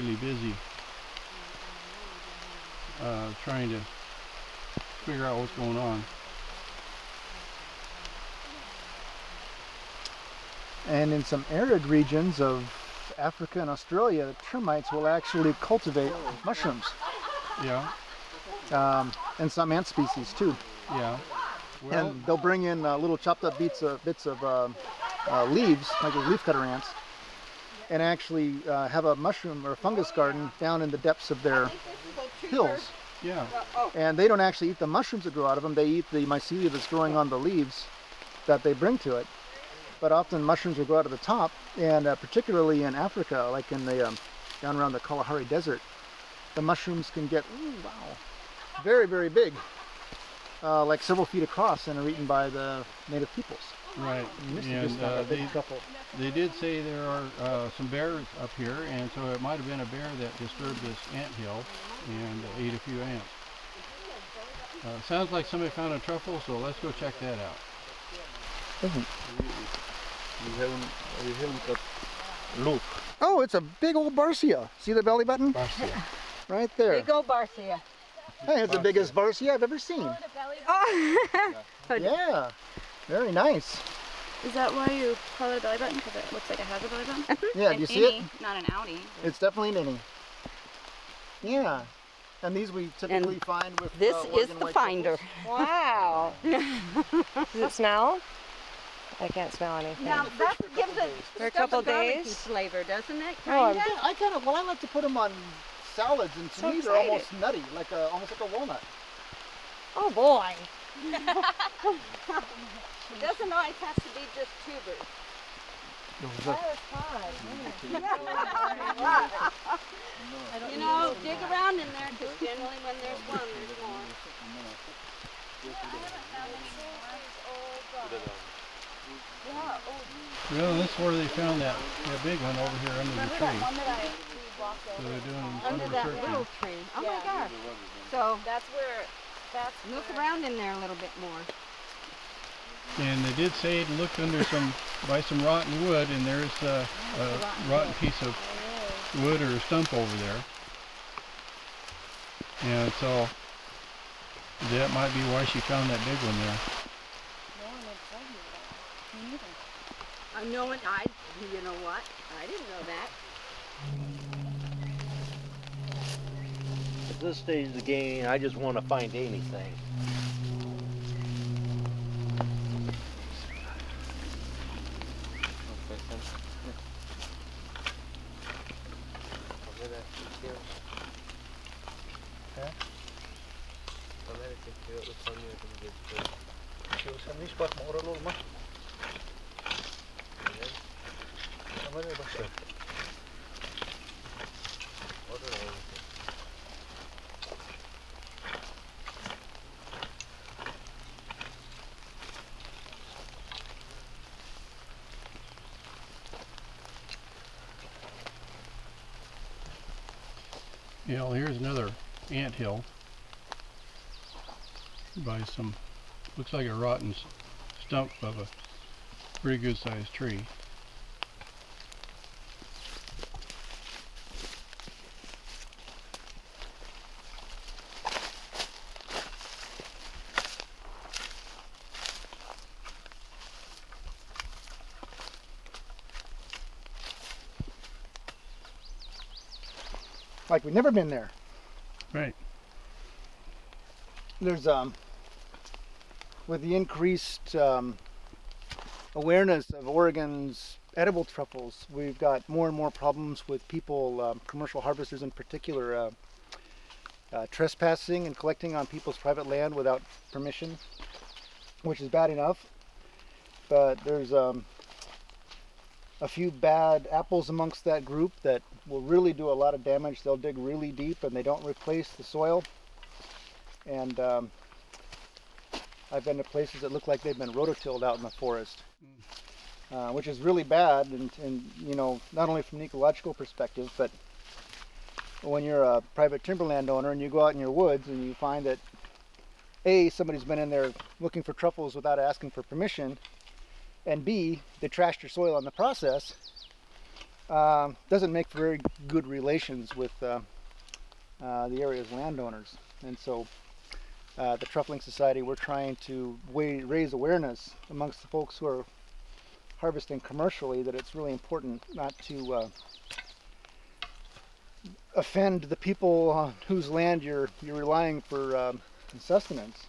really busy trying to figure out what's going on. And in some arid regions of Africa and Australia, termites will actually cultivate mushrooms. Yeah. And some ant species too. Yeah. Well, And they'll bring in little chopped up bits of leaves, like those leafcutter ants, and actually have a mushroom or a fungus garden down in the depths of their hills. yeah. And they don't actually eat the mushrooms that grow out of them, they eat the mycelia that's growing on the leaves that they bring to it. But often mushrooms will grow out of the top, and particularly in Africa, like in the down around the Kalahari Desert, the mushrooms can get, very, very big, like several feet across, and are eaten by the native peoples. Right. And they did say there are some bears up here, and so it might have been a bear that disturbed this ant hill and ate a few ants. Sounds like somebody found a truffle, so let's go check that out. We haven't got look. Oh, it's a big old barcia. See the belly button? Barcia. Right there. Big old barcia. Hey, it's the biggest barcia I've ever seen. Oh. Yeah, very nice. Is that why you call it a belly button? Because it looks like it has a belly button? Yeah, do you see it? Not an outie. It's definitely an innie. Yeah. And these we typically find with This is Oregon the white finder. truffles. Wow. Does it smell? I can't smell anything. Now that gives it For a couple garlicky days. flavor, doesn't it? Oh, Kinda? I kind of, I like to put them on salads, and to So me they're excited. almost nutty, like almost like a walnut. Oh boy. It doesn't always have to be just tubers. You know, dig around in there, because generally when there's one, there's more. Well, this is where they found that big one over here under the tree. So they're doing Under some that researching. little tree. Oh my gosh. So look around in there a little bit more. And they did say to look under by some rotten wood, and there's a rotten piece of wood or a stump over there. And so that might be why she found that big one there. You know what? I didn't know that. At this stage of the game, I just want to find anything. You know, here's another ant hill by some, looks like a rotten stump of a pretty good sized tree. Like we've never been there. Right. There's with the increased awareness of Oregon's edible truffles, we've got more and more problems with people, commercial harvesters in particular, trespassing and collecting on people's private land without permission, which is bad enough. But there's a few bad apples amongst that group that will really do a lot of damage. They'll dig really deep and they don't replace the soil. And I've been to places that look like they've been rototilled out in the forest, which is really bad. And you know, not only from an ecological perspective, but when you're a private timberland owner and you go out in your woods and you find that A, somebody's been in there looking for truffles without asking for permission, and B, they trashed your soil in the process, doesn't make for very good relations with the area's landowners. And so the Truffling Society, we're trying to raise awareness amongst the folks who are harvesting commercially that it's really important not to offend the people on whose land you're relying for sustenance,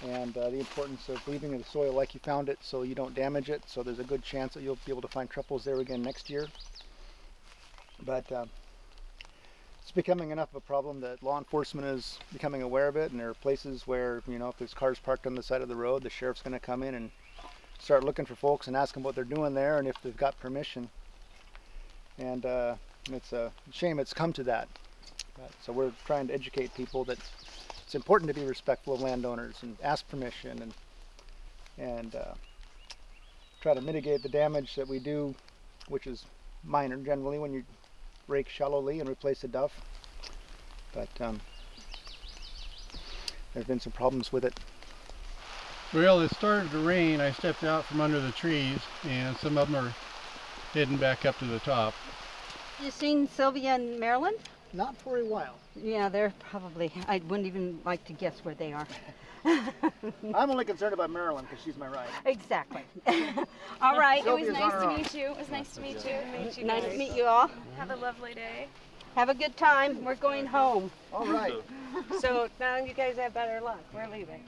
and the importance of leaving the soil like you found it so you don't damage it, so there's a good chance that you'll be able to find truffles there again next year. But it's becoming enough of a problem that law enforcement is becoming aware of it, and there are places where, you know, if there's cars parked on the side of the road, the sheriff's going to come in and start looking for folks and ask them what they're doing there and if they've got permission. And it's a shame it's come to that. So we're trying to educate people that it's important to be respectful of landowners and ask permission and try to mitigate the damage that we do, which is minor generally when you rake shallowly and replace a duff. But there have been some problems with it. Well, it started to rain. I stepped out from under the trees, and some of them are heading back up to the top. You seen Sylvia and Marilyn? Not for a while. Yeah, they're probably, I wouldn't even like to guess where they are. I'm only concerned about Marilyn because she's my ride. Exactly. All right. It was Sylvia's on nice her to own. meet you. It was nice to meet you. Nice to meet you all. Have a lovely day. Have a good time. We're going home. All right. So now you guys have better luck. We're leaving.